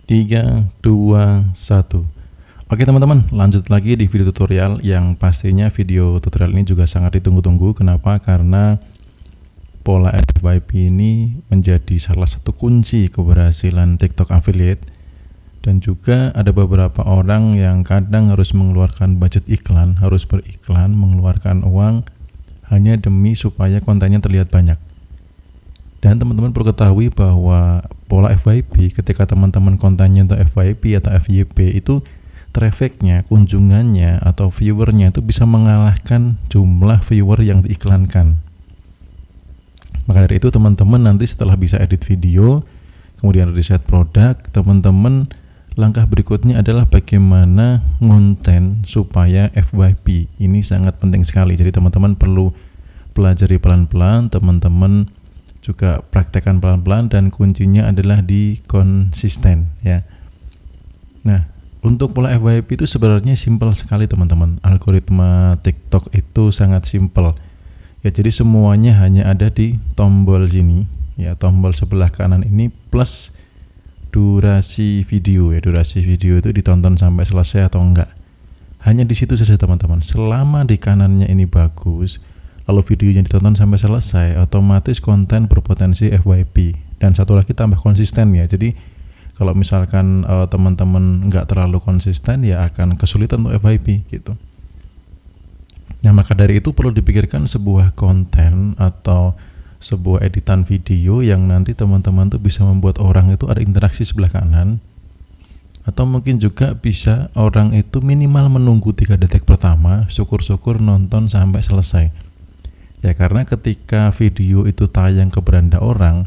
3, 2, 1. Oke teman-teman, lanjut lagi di video tutorial yang pastinya video tutorial ini juga sangat ditunggu-tunggu. Kenapa? Karena pola FYP ini menjadi salah satu kunci keberhasilan TikTok affiliate. Dan juga ada beberapa orang yang kadang harus mengeluarkan budget iklan, harus beriklan, mengeluarkan uang hanya demi supaya kontennya terlihat banyak. Dan teman-teman perlu ketahui bahwa pola FYP ketika teman-teman kontennya untuk FYP atau FYP itu trafficnya, kunjungannya atau viewernya itu bisa mengalahkan jumlah viewer yang diiklankan. Maka dari itu teman-teman nanti setelah bisa edit video, kemudian riset produk, teman-teman langkah berikutnya adalah bagaimana konten supaya FYP. Ini sangat penting sekali. Jadi teman-teman perlu pelajari pelan-pelan, teman-teman juga praktekkan pelan-pelan, dan kuncinya adalah di konsisten ya. Nah, untuk pola FYP itu sebenarnya simpel sekali teman-teman. Algoritma TikTok itu sangat simpel. Ya, jadi semuanya hanya ada di tombol sini ya, tombol sebelah kanan ini plus durasi video ya. Durasi video itu ditonton sampai selesai atau enggak. Hanya di situ saja teman-teman. Selama di kanannya ini bagus, lalu videonya ditonton sampai selesai, otomatis konten berpotensi FYP. Dan satu lagi, tambah konsisten ya. Jadi kalau misalkan teman-teman enggak terlalu konsisten, ya akan kesulitan untuk FYP gitu. Nah, maka dari itu perlu dipikirkan sebuah konten atau sebuah editan video yang nanti teman-teman tuh bisa membuat orang itu ada interaksi sebelah kanan, atau mungkin juga bisa orang itu minimal menunggu 3 detik pertama, syukur-syukur nonton sampai selesai ya. Karena ketika video itu tayang ke beranda orang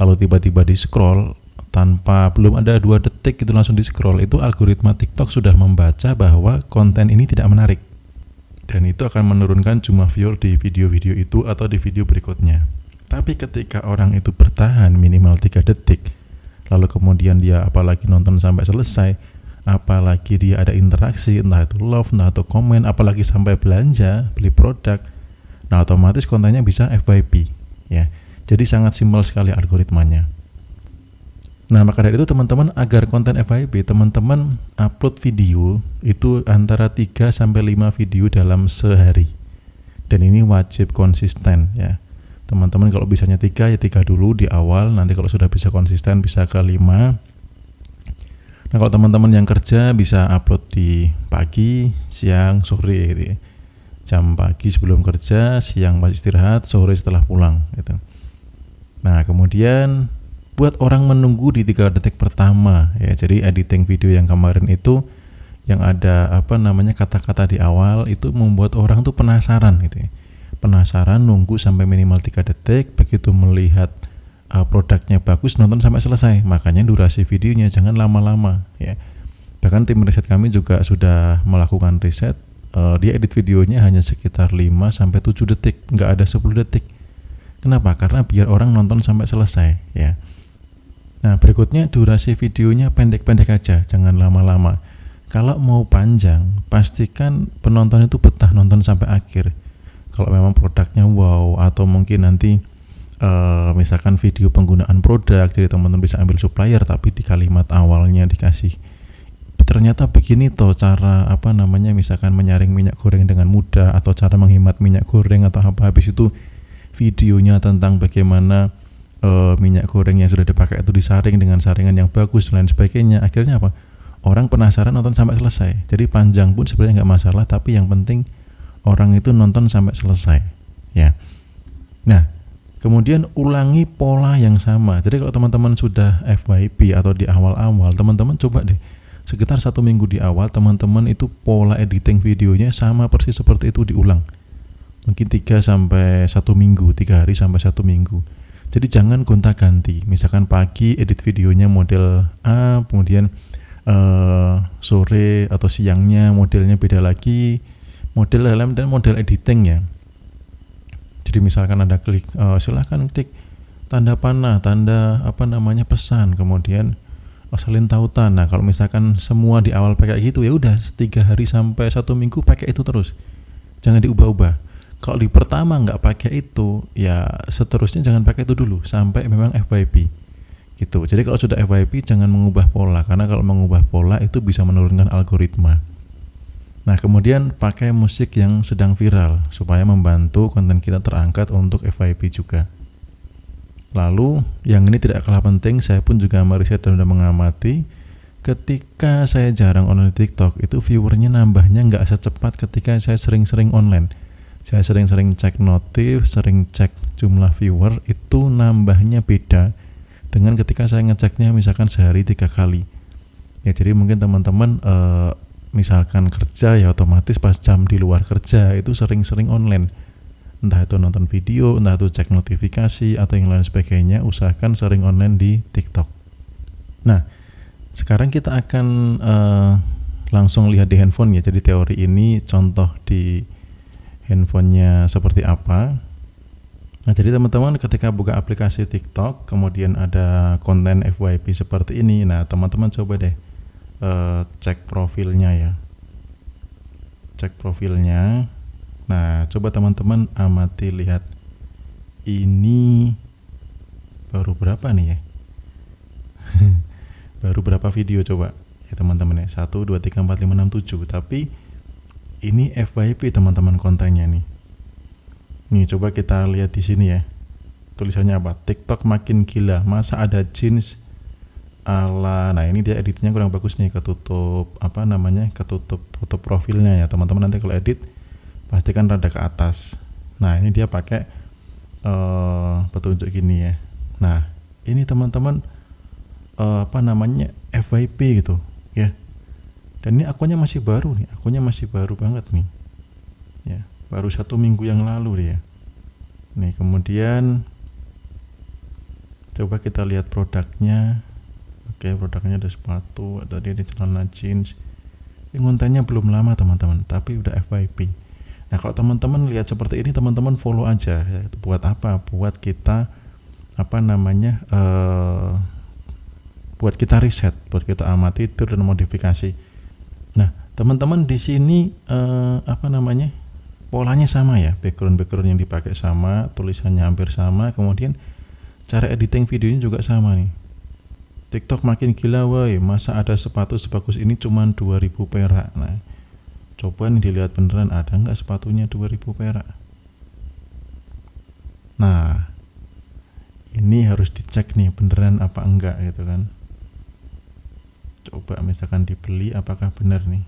lalu tiba-tiba di scroll tanpa belum ada 2 detik itu langsung di scroll, itu algoritma TikTok sudah membaca bahwa konten ini tidak menarik, dan itu akan menurunkan jumlah viewer di video-video itu atau di video berikutnya. Tapi ketika orang itu bertahan minimal 3 detik, lalu kemudian dia apalagi nonton sampai selesai, apalagi dia ada interaksi, entah itu love, entah itu komen, apalagi sampai belanja, beli produk, nah otomatis kontennya bisa FYP ya. Jadi sangat simpel sekali algoritmanya. Nah, maka dari itu teman-teman, agar konten FYP, teman-teman upload video itu antara 3 sampai 5 video dalam sehari. Dan ini wajib konsisten ya. Teman-teman kalau bisanya 3 ya 3 dulu di awal, nanti kalau sudah bisa konsisten bisa ke 5. Nah, kalau teman-teman yang kerja bisa upload di pagi, siang, sore gitu ya. Jam pagi sebelum kerja, siang pas istirahat, sore setelah pulang gitu. Nah, kemudian buat orang menunggu di 3 detik pertama ya. Jadi editing video yang kemarin itu yang ada kata-kata di awal itu membuat orang tuh penasaran gitu ya. Penasaran, nunggu sampai minimal 3 detik, begitu melihat produknya bagus nonton sampai selesai. Makanya durasi videonya jangan lama-lama ya. Bahkan tim riset kami juga sudah melakukan riset, dia edit videonya hanya sekitar 5 sampai 7 detik, nggak ada 10 detik. Kenapa? Karena biar orang nonton sampai selesai ya. Nah, berikutnya durasi videonya pendek-pendek aja, jangan lama-lama. Kalau mau panjang, pastikan penonton itu betah nonton sampai akhir. Kalau memang produknya wow, atau mungkin nanti misalkan video penggunaan produk, jadi teman-teman bisa ambil supplier, tapi di kalimat awalnya dikasih ternyata begini toh cara misalkan menyaring minyak goreng dengan mudah, atau cara menghemat minyak goreng atau apa, habis itu videonya tentang bagaimana minyak goreng yang sudah dipakai itu disaring dengan saringan yang bagus dan lain sebagainya. Akhirnya apa? Orang penasaran nonton sampai selesai. Jadi panjang pun sebenarnya nggak masalah, tapi yang penting orang itu nonton sampai selesai ya. Nah, kemudian ulangi pola yang sama. Jadi kalau teman-teman sudah FYP atau di awal-awal, teman-teman coba deh sekitar 1 minggu di awal, teman-teman itu pola editing videonya sama persis seperti itu diulang. Mungkin 3 sampai 1 minggu, 3 hari sampai 1 minggu. Jadi jangan gonta-ganti. Misalkan pagi edit videonya model A, kemudian sore atau siangnya modelnya beda lagi, model dalam dan model editing ya. Jadi misalkan Anda klik, silahkan klik tanda panah, tanda pesan, kemudian salin tautan. Nah, kalau misalkan semua di awal pakai gitu, ya udah 3 hari sampai 1 minggu pakai itu terus, jangan diubah-ubah. Kalau di pertama nggak pakai itu, ya seterusnya jangan pakai itu dulu sampai memang FYP gitu. Jadi kalau sudah FYP jangan mengubah pola, karena kalau mengubah pola itu bisa menurunkan algoritma. Nah, kemudian pakai musik yang sedang viral supaya membantu konten kita terangkat untuk FYP juga. Lalu yang ini tidak kalah penting, saya pun juga meriset dan sudah mengamati, ketika saya jarang online di TikTok itu viewernya nambahnya nggak secepat ketika saya sering-sering online. Saya sering-sering cek notif, sering cek jumlah viewer, itu nambahnya beda dengan ketika saya ngeceknya misalkan sehari 3 kali. Ya, jadi mungkin teman-teman misalkan kerja, ya otomatis pas jam di luar kerja itu sering-sering online, entah itu nonton video, entah itu cek notifikasi atau yang lain sebagainya. Usahakan sering online di TikTok. Nah, sekarang kita akan langsung lihat di handphone ya. Jadi teori ini contoh di handphonenya seperti apa. Nah, jadi teman-teman ketika buka aplikasi TikTok kemudian ada konten FYP seperti ini, nah teman-teman coba deh cek profilnya ya. Cek profilnya. Nah, coba teman-teman amati, lihat ini baru berapa nih ya. Baru berapa video coba ya teman-teman ya, 1, 2, 3, 4, 5, 6, 7. Tapi ini FYP teman-teman kontennya nih. Nih coba kita lihat di sini ya. Tulisannya apa? TikTok makin gila, masa ada jeans ala. Nah, ini dia editnya kurang bagus nih, ketutup ketutup foto profilnya ya teman-teman. Nanti kalau edit pastikan rada ke atas. Nah, ini dia pakai petunjuk gini ya. Nah, ini teman-teman FYP gitu ya. Dan ini akunnya masih baru nih, akunnya masih baru banget nih ya, baru 1 minggu yang lalu dia nih. Kemudian coba kita lihat produknya. Oke, produknya ada sepatu, ada dia di celana jeans. Ini kontennya belum lama teman-teman, tapi udah FYP. Nah, kalau teman-teman lihat seperti ini, teman-teman follow aja ya. Buat apa? Buat kita buat kita riset, buat kita amati itu dan modifikasi. Nah, teman-teman di sini polanya sama ya, background yang dipakai sama, tulisannya hampir sama, kemudian cara editing videonya juga sama nih. TikTok makin gila woi, masa ada sepatu sebagus ini cuma 2000 perak. Nah, coba nih dilihat beneran ada nggak sepatunya 2000 perak. Nah, ini harus dicek nih beneran apa enggak gitu kan. Coba misalkan dibeli, apakah benar nih.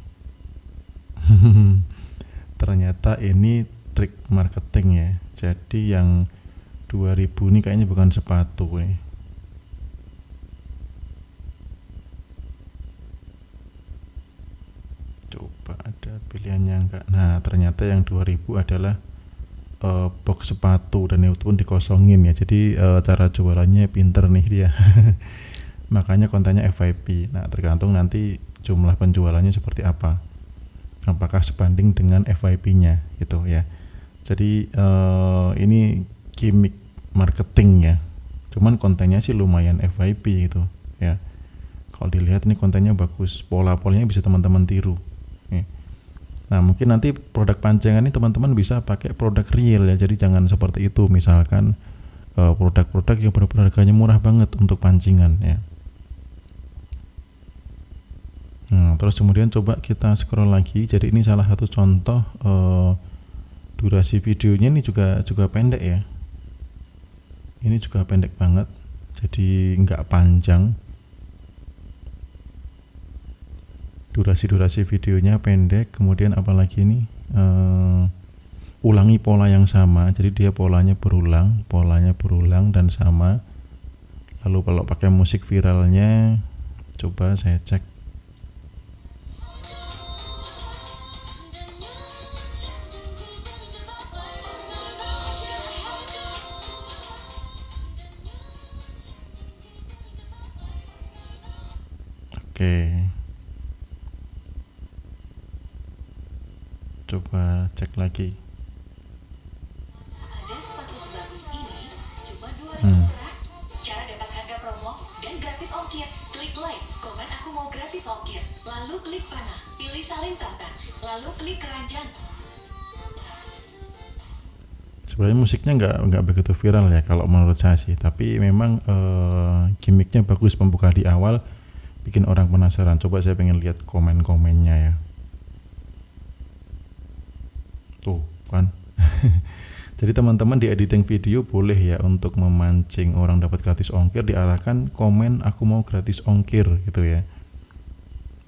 Ternyata ini trik marketing ya. Jadi yang 2000 ini kayaknya bukan sepatu nih. Coba ada pilihannya enggak. Nah, ternyata yang 2000 adalah box sepatu, dan itu pun dikosongin ya. Jadi cara jualannya pinter nih dia. Makanya kontennya FYP. Nah, tergantung nanti jumlah penjualannya seperti apa, apakah sebanding dengan FYP-nya gitu ya. Jadi ini gimmick marketing ya. Cuman kontennya sih lumayan FYP gitu ya. Kalau dilihat ini kontennya bagus, pola-polanya bisa teman-teman tiru ya. Nah, mungkin nanti produk pancingan ini teman-teman bisa pakai produk real ya. Jadi jangan seperti itu, misalkan produk-produk yang benar-benar harganya murah banget untuk pancingan ya. Nah, terus kemudian coba kita scroll lagi. Jadi ini salah satu contoh durasi videonya ini juga pendek ya. Ini juga pendek banget, jadi nggak panjang. Durasi videonya pendek. Kemudian apalagi ini ulangi pola yang sama. Jadi dia polanya berulang dan sama. Lalu kalau pakai musik viralnya, coba saya cek. Oke, coba cek lagi. Ada sepatu sebagus ini, cuma 2.000 perak. Cara dapat harga promo dan gratis ongkir. Klik like, komen aku mau gratis ongkir. Lalu klik panah, pilih salin tata. Lalu klik keranjang. Sebenarnya musiknya nggak begitu viral ya kalau menurut saya sih, tapi memang gimmicknya bagus, pembuka di awal bikin orang penasaran. Coba saya pengen lihat komen-komennya ya. Tuh kan. Jadi teman-teman di editing video boleh ya untuk memancing orang dapat gratis ongkir, diarahkan komen aku mau gratis ongkir gitu ya.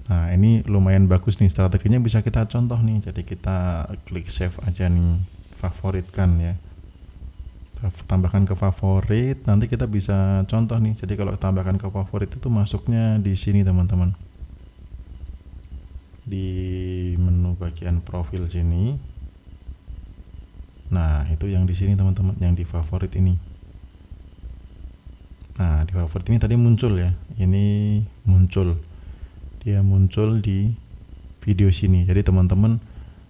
Nah ini lumayan bagus nih, strateginya bisa kita contoh nih. Jadi kita klik save aja nih, favoritkan ya, tambahkan ke favorit, nanti kita bisa contoh nih. Jadi kalau tambahkan ke favorit itu masuknya di sini teman-teman, di menu bagian profil sini. Nah itu yang di sini teman-teman, yang di favorit ini. Nah di favorit ini tadi muncul ya, ini muncul, dia muncul di video sini. Jadi teman-teman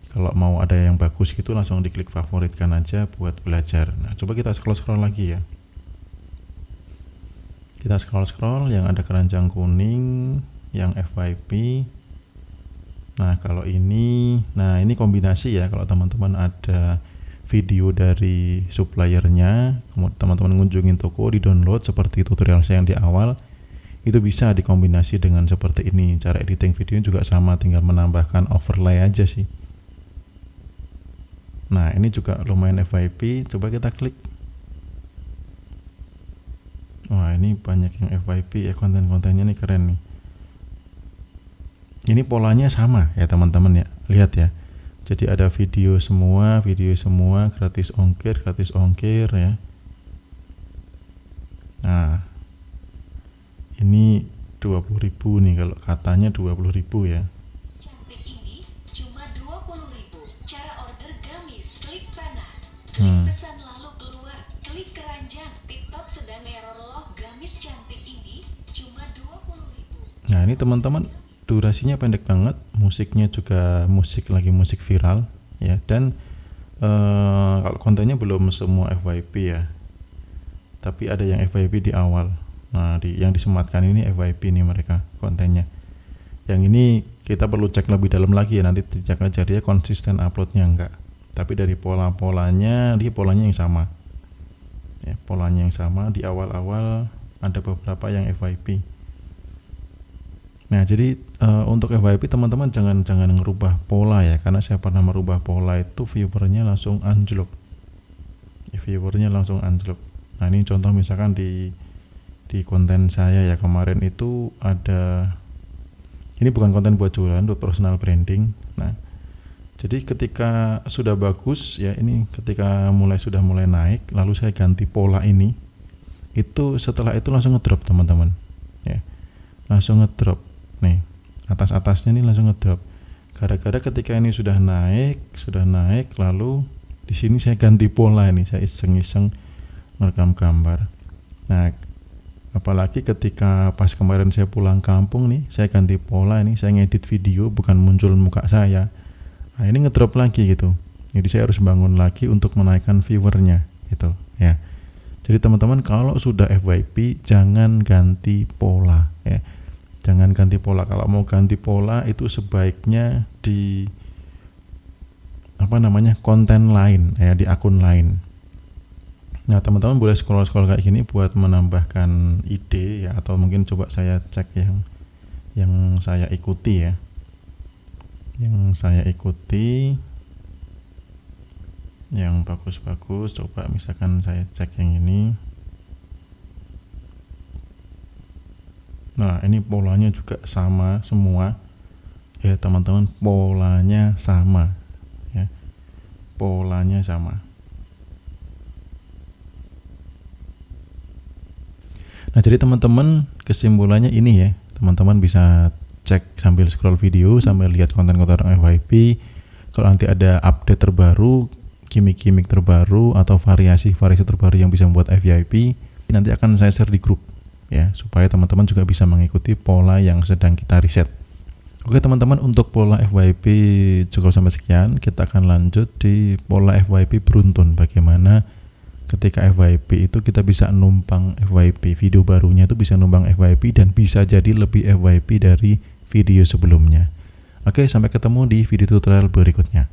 kalau mau ada yang bagus gitu langsung diklik favoritkan aja buat belajar. Nah coba kita scroll lagi ya, kita scroll yang ada keranjang kuning, yang FYP. Nah kalau ini, nah ini kombinasi ya. Kalau teman-teman ada video dari suppliernya, teman-teman ngunjungin toko, di download seperti tutorial saya yang di awal, itu bisa dikombinasi dengan seperti ini. Cara editing video juga sama, tinggal menambahkan overlay aja sih. Nah ini juga lumayan FYP, coba kita klik. Wah ini banyak yang FYP ya, konten-kontennya nih keren nih. Ini polanya sama ya teman-teman ya, lihat ya. Jadi ada video semua gratis ongkir ya. Nah ini 20.000 nih, kalau katanya 20.000 ya. Cantik ini cuma 20.000. Cara order gamis, klik panah, klik pesan lalu keluar, klik keranjang. TikTok sedang error loh, gamis cantik ini cuma 20.000. Nah ini teman-teman, durasinya pendek banget, musiknya juga musik viral ya, dan kalau kontennya belum semua FYP ya, tapi ada yang FYP di awal. Nah yang disematkan ini FYP nih mereka kontennya. Yang ini kita perlu cek lebih dalam lagi ya, nanti dicek aja dia konsisten uploadnya enggak. Tapi dari polanya dia polanya yang sama ya, polanya yang sama. Di awal-awal ada beberapa yang FYP. Nah jadi untuk FYP teman-teman jangan ngerubah pola ya, karena saya pernah merubah pola itu viewernya langsung anjlok. Nah ini contoh misalkan di konten saya ya, kemarin itu ada, ini bukan konten buat jualan, buat personal branding. Nah jadi ketika sudah bagus ya, ini ketika sudah mulai naik, lalu saya ganti pola ini, itu setelah itu langsung ngedrop teman-teman ya, langsung ngedrop nih, atasnya nih langsung ngedrop. Gara-gara ketika ini sudah naik, lalu di sini saya ganti pola ini, saya iseng-iseng merekam gambar. Nah, apalagi ketika pas kemarin saya pulang kampung nih, saya ganti pola ini, saya ngedit video bukan muncul muka saya. Nah, ini ngedrop lagi gitu. Jadi saya harus bangun lagi untuk menaikkan viewernya gitu ya. Jadi teman-teman kalau sudah FYP jangan ganti pola ya. Jangan ganti pola. Kalau mau ganti pola itu sebaiknya di konten lain ya, di akun lain. Nah teman-teman boleh scroll kayak gini buat menambahkan ide ya, atau mungkin coba saya cek yang saya ikuti ya, yang bagus-bagus. Coba misalkan saya cek yang ini. Nah ini polanya juga sama semua ya teman-teman, polanya sama ya, polanya sama. Nah jadi teman-teman kesimpulannya ini ya, teman-teman bisa cek sambil scroll video, sambil lihat konten-konten FYP. Kalau nanti ada update terbaru, gimmick terbaru atau variasi terbaru yang bisa membuat FYP, nanti akan saya share di grup ya, supaya teman-teman juga bisa mengikuti pola yang sedang kita riset. Oke teman-teman, untuk pola FYP cukup sampai sekian. Kita akan lanjut di pola FYP beruntun. Bagaimana ketika FYP itu kita bisa numpang FYP, video barunya itu bisa numpang FYP dan bisa jadi lebih FYP dari video sebelumnya. Oke, sampai ketemu di video tutorial berikutnya.